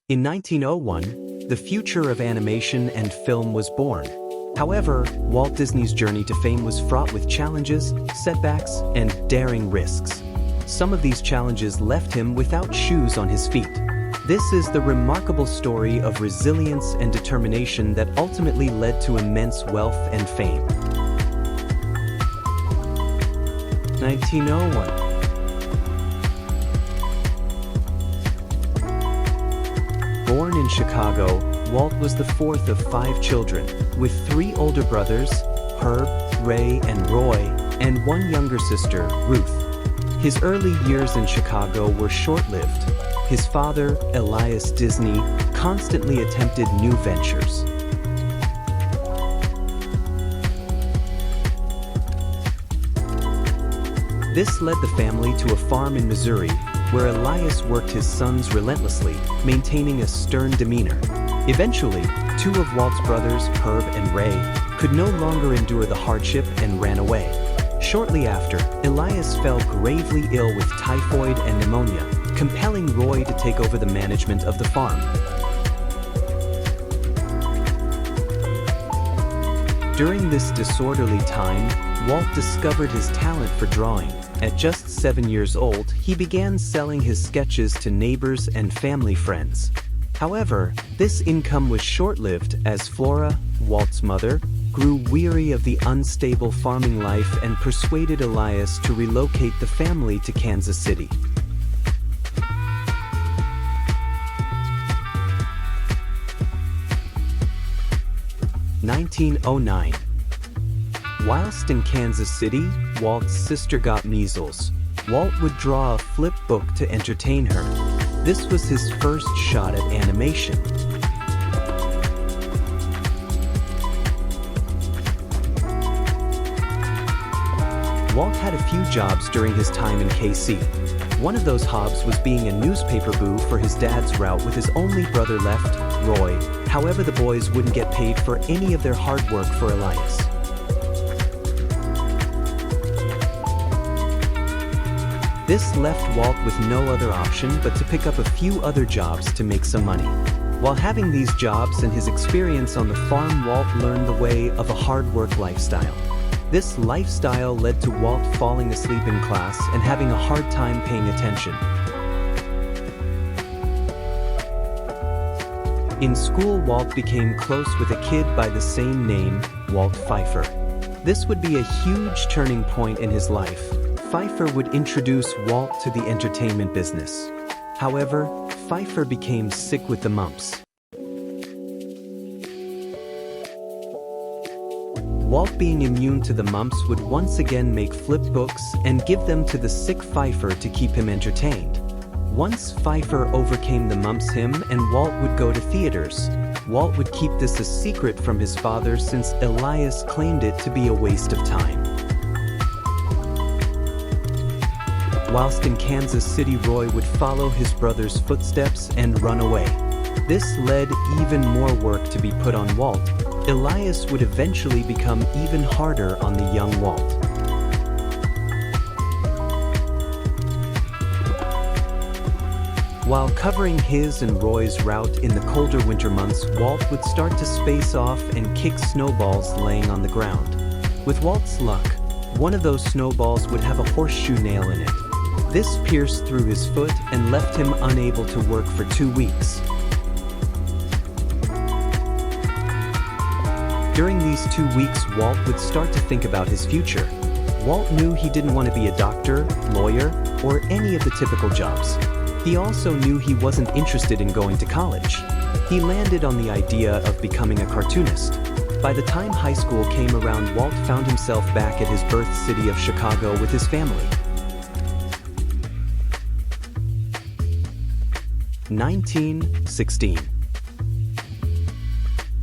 In 1901, the future of animation and film was born. However, Walt Disney's journey to fame was fraught with challenges, setbacks, and daring risks. Some of these challenges left him without shoes on his feet. This is the remarkable story of resilience and determination that ultimately led to immense wealth and fame. 1901. Born in Chicago, Walt was the fourth of 5 children, with 3 older brothers, Herb, Ray, and Roy, and 1 younger sister, Ruth. His early years in Chicago were short-lived. His father, Elias Disney, constantly attempted new ventures. This led the family to a farm in Missouri, where Elias worked his sons relentlessly, maintaining a stern demeanor. Eventually, 2 of Walt's brothers, Herb and Ray, could no longer endure the hardship and ran away. Shortly after, Elias fell gravely ill with typhoid and pneumonia, compelling Roy to take over the management of the farm. During this disorderly time, Walt discovered his talent for drawing. At just 7 years old, he began selling his sketches to neighbors and family friends. However, this income was short-lived as Flora, Walt's mother, grew weary of the unstable farming life and persuaded Elias to relocate the family to Kansas City. (1909) Whilst in Kansas City, Walt's sister got measles. Walt would draw a flip book to entertain her. This was his first shot at animation. Walt had a few jobs during his time in KC. One of those jobs was being a newspaper boo for his dad's route with his only brother left, Roy. However, the boys wouldn't get paid for any of their hard work for Elias. This left Walt with no other option but to pick up a few other jobs to make some money. While having these jobs and his experience on the farm, Walt learned the way of a hard work lifestyle. This lifestyle led to Walt falling asleep in class and having a hard time paying attention. In school, Walt became close with a kid by the same name, Walt Pfeiffer. This would be a huge turning point in his life. Pfeiffer would introduce Walt to the entertainment business. However, Pfeiffer became sick with the mumps. Walt, being immune to the mumps, would once again make flip books and give them to the sick Pfeiffer to keep him entertained. Once Pfeiffer overcame the mumps, him and Walt would go to theaters. Walt would keep this a secret from his father since Elias claimed it to be a waste of time. Whilst in Kansas City, Roy would follow his brother's footsteps and run away. This led even more work to be put on Walt. Elias would eventually become even harder on the young Walt. While covering his and Roy's route in the colder winter months, Walt would start to space off and kick snowballs laying on the ground. With Walt's luck, one of those snowballs would have a horseshoe nail in it. This pierced through his foot and left him unable to work for 2 weeks. During these 2 weeks, Walt would start to think about his future. Walt knew he didn't want to be a doctor, lawyer, or any of the typical jobs. He also knew he wasn't interested in going to college. He landed on the idea of becoming a cartoonist. By the time high school came around, Walt found himself back at his birth city of Chicago with his family. 1916.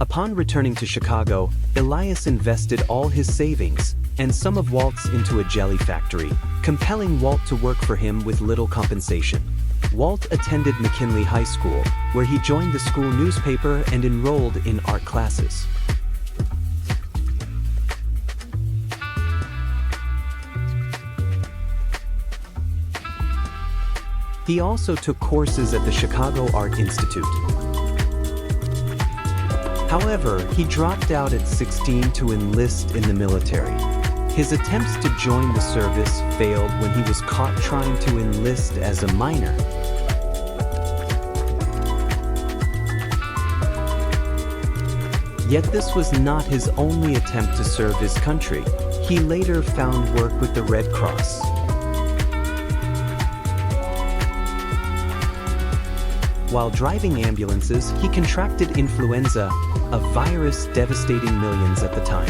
Upon returning to Chicago, Elias invested all his savings and some of Walt's into a jelly factory, compelling Walt to work for him with little compensation. Walt attended McKinley High School, where he joined the school newspaper and enrolled in art classes. He also took courses at the Chicago Art Institute. However, he dropped out at 16 to enlist in the military. His attempts to join the service failed when he was caught trying to enlist as a minor. Yet this was not his only attempt to serve his country. He later found work with the Red Cross. While driving ambulances, he contracted influenza, a virus devastating millions at the time.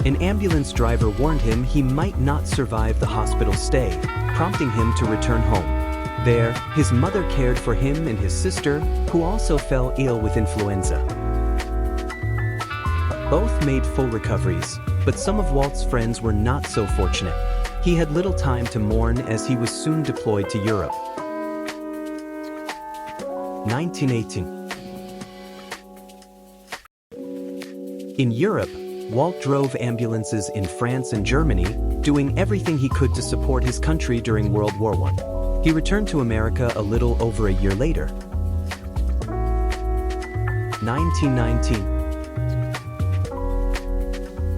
An ambulance driver warned him he might not survive the hospital stay, prompting him to return home. There, his mother cared for him and his sister, who also fell ill with influenza. Both made full recoveries, but some of Walt's friends were not so fortunate. He had little time to mourn as he was soon deployed to Europe. 1918. In Europe, Walt drove ambulances in France and Germany, doing everything he could to support his country during World War I. He returned to America a little over a year later. 1919.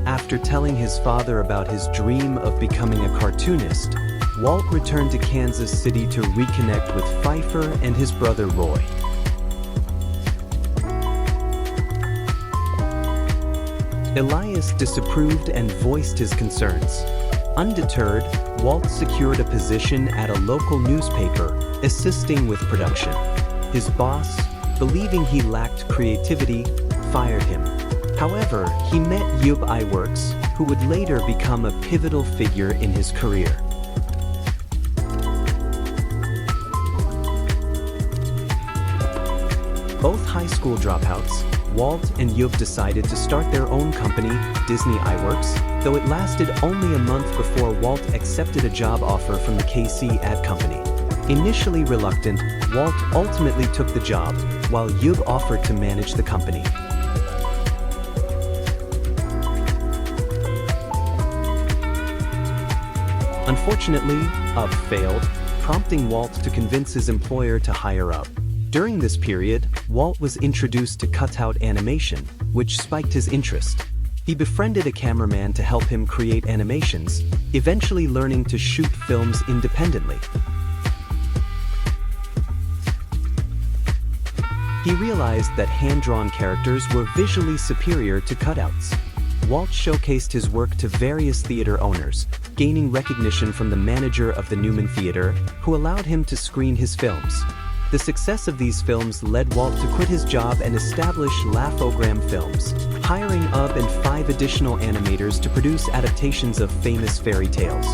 After telling his father about his dream of becoming a cartoonist, Walt returned to Kansas City to reconnect with Pfeiffer and his brother Roy. Elias disapproved and voiced his concerns. Undeterred, Walt secured a position at a local newspaper, assisting with production. His boss, believing he lacked creativity, fired him. However, he met Ub Iwerks, who would later become a pivotal figure in his career. Both high school dropouts, Walt and Ub decided to start their own company, Disney Iwerks, though it lasted only a month before Walt accepted a job offer from the KC Ad Company. Initially reluctant, Walt ultimately took the job, while Ub offered to manage the company. Unfortunately, Ub failed, prompting Walt to convince his employer to hire Ub. During this period, Walt was introduced to cutout animation, which spiked his interest. He befriended a cameraman to help him create animations, eventually learning to shoot films independently. He realized that hand-drawn characters were visually superior to cutouts. Walt showcased his work to various theater owners, gaining recognition from the manager of the Newman Theater, who allowed him to screen his films. The success of these films led Walt to quit his job and establish Laugh-O-Gram Films, hiring Ub and 5 additional animators to produce adaptations of famous fairy tales.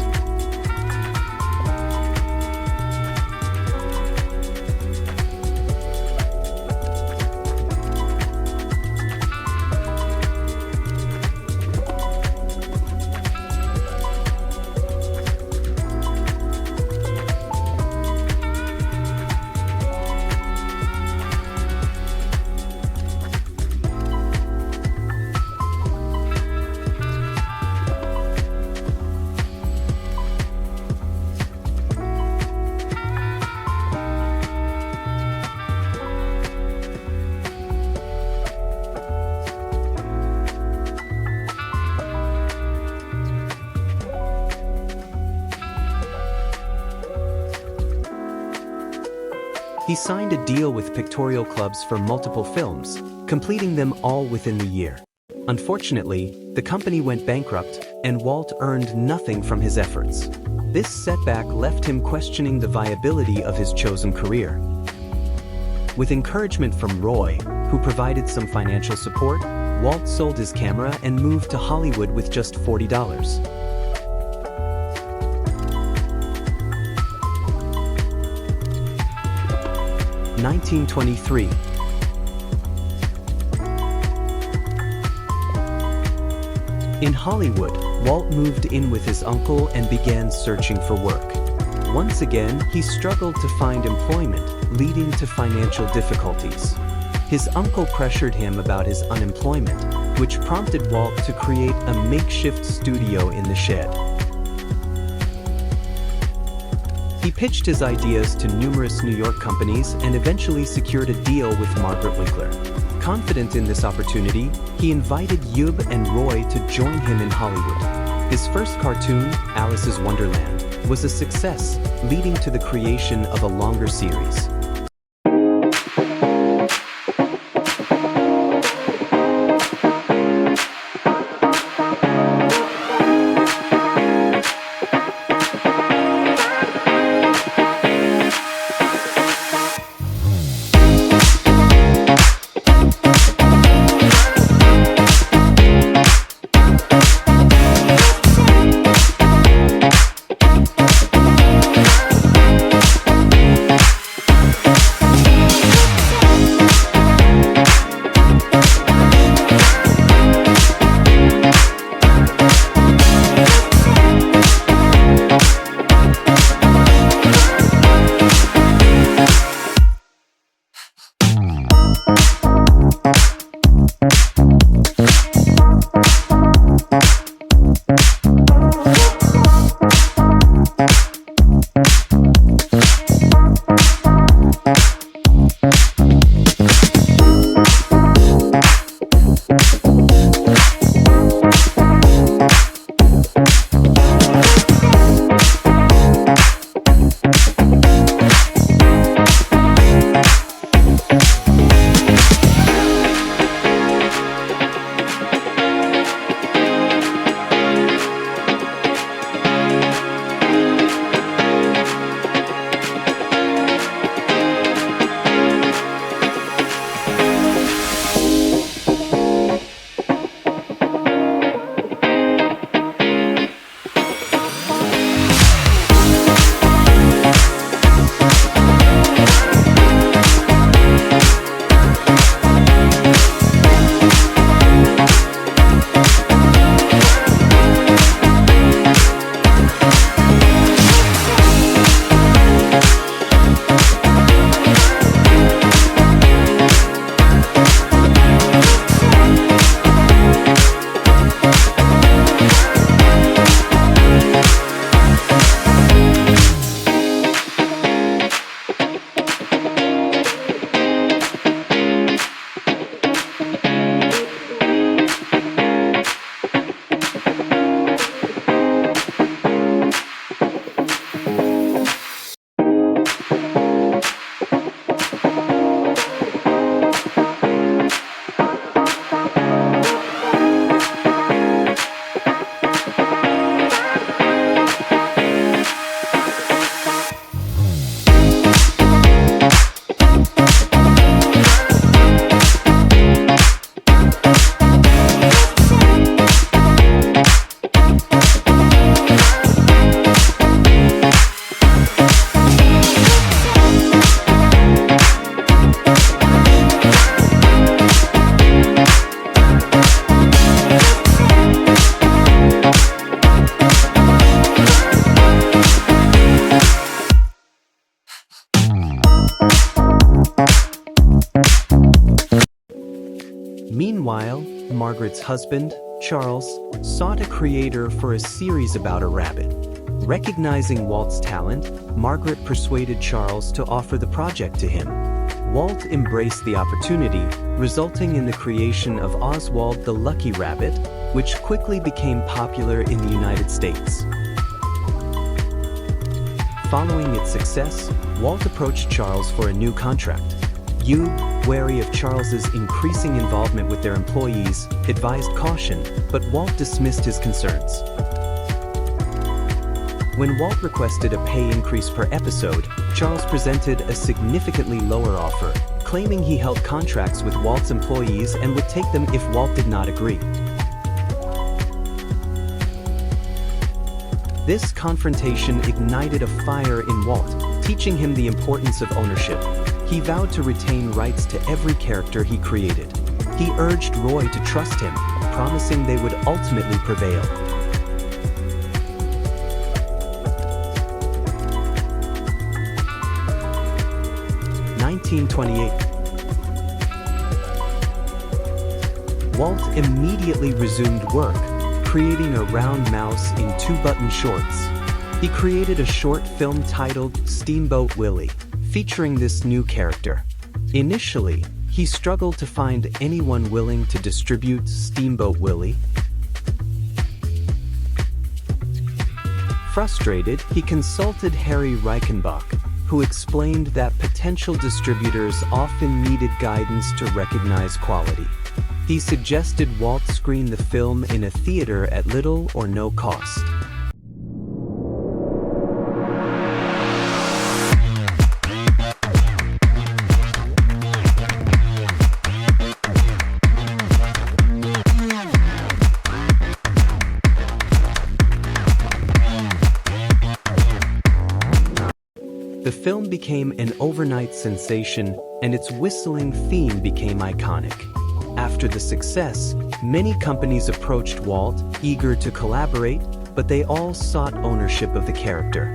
He signed a deal with pictorial clubs for multiple films, completing them all within the year. Unfortunately, the company went bankrupt, and Walt earned nothing from his efforts. This setback left him questioning the viability of his chosen career. With encouragement from Roy, who provided some financial support, Walt sold his camera and moved to Hollywood with just $40. 1923. In Hollywood, Walt moved in with his uncle and began searching for work. Once again, he struggled to find employment, leading to financial difficulties. His uncle pressured him about his unemployment, which prompted Walt to create a makeshift studio in the shed. He pitched his ideas to numerous New York companies and eventually secured a deal with Margaret Winkler. Confident in this opportunity, he invited Yub and Roy to join him in Hollywood. His first cartoon, Alice's Wonderland, was a success, leading to the creation of a longer series. Meanwhile, Margaret's husband, Charles, sought a creator for a series about a rabbit. Recognizing Walt's talent, Margaret persuaded Charles to offer the project to him. Walt embraced the opportunity, resulting in the creation of Oswald the Lucky Rabbit, which quickly became popular in the United States. Following its success, Walt approached Charles for a new contract. Hugh, wary of Charles's increasing involvement with their employees, advised caution, but Walt dismissed his concerns. When Walt requested a pay increase per episode, Charles presented a significantly lower offer, claiming he held contracts with Walt's employees and would take them if Walt did not agree. This confrontation ignited a fire in Walt, teaching him the importance of ownership. He vowed to retain rights to every character he created. He urged Roy to trust him, promising they would ultimately prevail. Walt immediately resumed work, creating a round mouse in 2-button shorts. He created a short film titled Steamboat Willie, featuring this new character. Initially, he struggled to find anyone willing to distribute Steamboat Willie. Frustrated, he consulted Harry Reichenbach, who explained that potential distributors often needed guidance to recognize quality. He suggested Walt screen the film in a theater at little or no cost. The film became an overnight sensation, and its whistling theme became iconic. After the success, many companies approached Walt, eager to collaborate, but they all sought ownership of the character.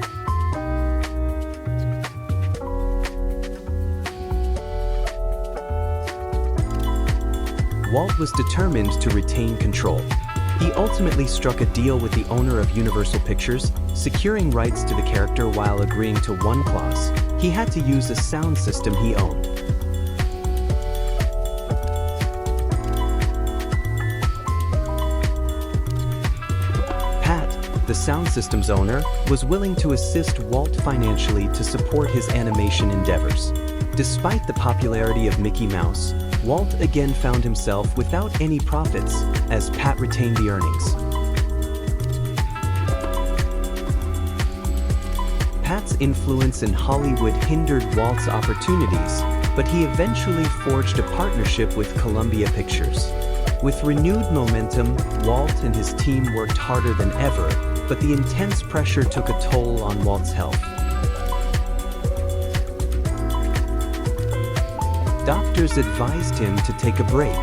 Walt was determined to retain control. He ultimately struck a deal with the owner of Universal Pictures, securing rights to the character while agreeing to one clause: he had to use a sound system he owned. Pat, the sound system's owner, was willing to assist Walt financially to support his animation endeavors. Despite the popularity of Mickey Mouse, Walt again found himself without any profits, as Pat retained the earnings. Pat's influence in Hollywood hindered Walt's opportunities, but he eventually forged a partnership with Columbia Pictures. With renewed momentum, Walt and his team worked harder than ever, but the intense pressure took a toll on Walt's health. Doctors advised him to take a break.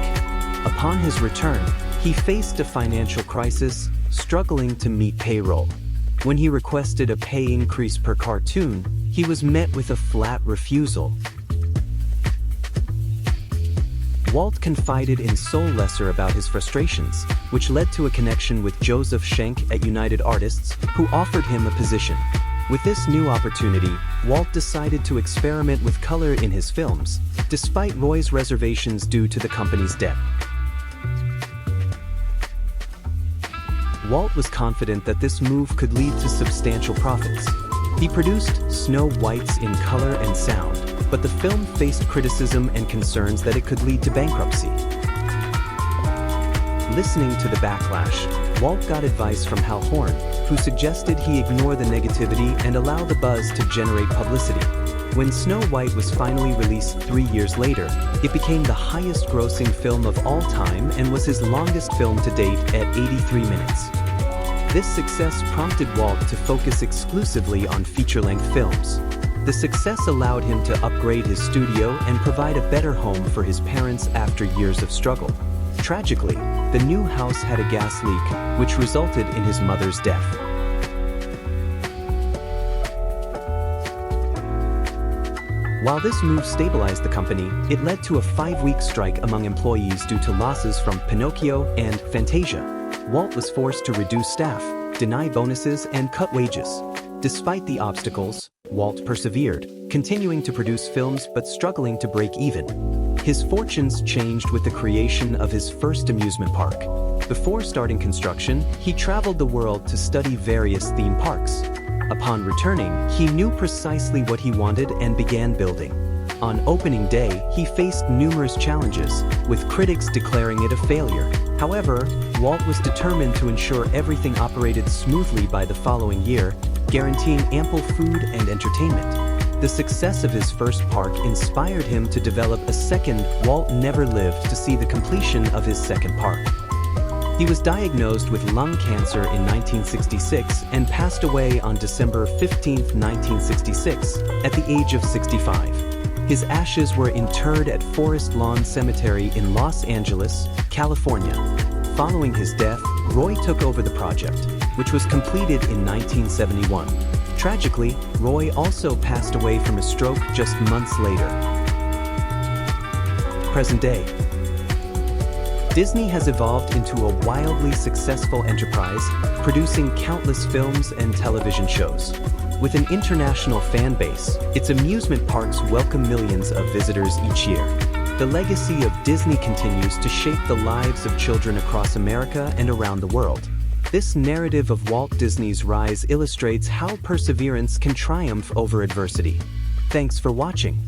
Upon his return, he faced a financial crisis, struggling to meet payroll. When he requested a pay increase per cartoon, he was met with a flat refusal. Walt confided in Soul Lesser about his frustrations, which led to a connection with Joseph Schenck at United Artists, who offered him a position. With this new opportunity, Walt decided to experiment with color in his films, despite Roy's reservations due to the company's debt. Walt was confident that this move could lead to substantial profits. He produced Snow White's in color and sound, but the film faced criticism and concerns that it could lead to bankruptcy. Listening to the backlash, Walt got advice from Hal Horn, who suggested he ignore the negativity and allow the buzz to generate publicity. When Snow White was finally released 3 years later, it became the highest-grossing film of all time and was his longest film to date at 83 minutes. This success prompted Walt to focus exclusively on feature-length films. The success allowed him to upgrade his studio and provide a better home for his parents after years of struggle. Tragically, the new house had a gas leak, which resulted in his mother's death. While this move stabilized the company, it led to a 5-week strike among employees due to losses from Pinocchio and Fantasia. Walt was forced to reduce staff, deny bonuses, and cut wages. Despite the obstacles, Walt persevered, continuing to produce films but struggling to break even. His fortunes changed with the creation of his first amusement park. Before starting construction, he traveled the world to study various theme parks. Upon returning, he knew precisely what he wanted and began building. On opening day, he faced numerous challenges, with critics declaring it a failure. However, Walt was determined to ensure everything operated smoothly by the following year, guaranteeing ample food and entertainment. The success of his first park inspired him to develop a second. Walt never lived to see the completion of his second park. He was diagnosed with lung cancer in 1966 and passed away on December 15, 1966, at the age of 65. His ashes were interred at Forest Lawn Cemetery in Los Angeles, California. Following his death, Roy took over the project, which was completed in 1971. Tragically, Roy also passed away from a stroke just months later. Present day. Disney has evolved into a wildly successful enterprise, producing countless films and television shows. With an international fan base, its amusement parks welcome millions of visitors each year. The legacy of Disney continues to shape the lives of children across America and around the world. This narrative of Walt Disney's rise illustrates how perseverance can triumph over adversity. Thanks for watching.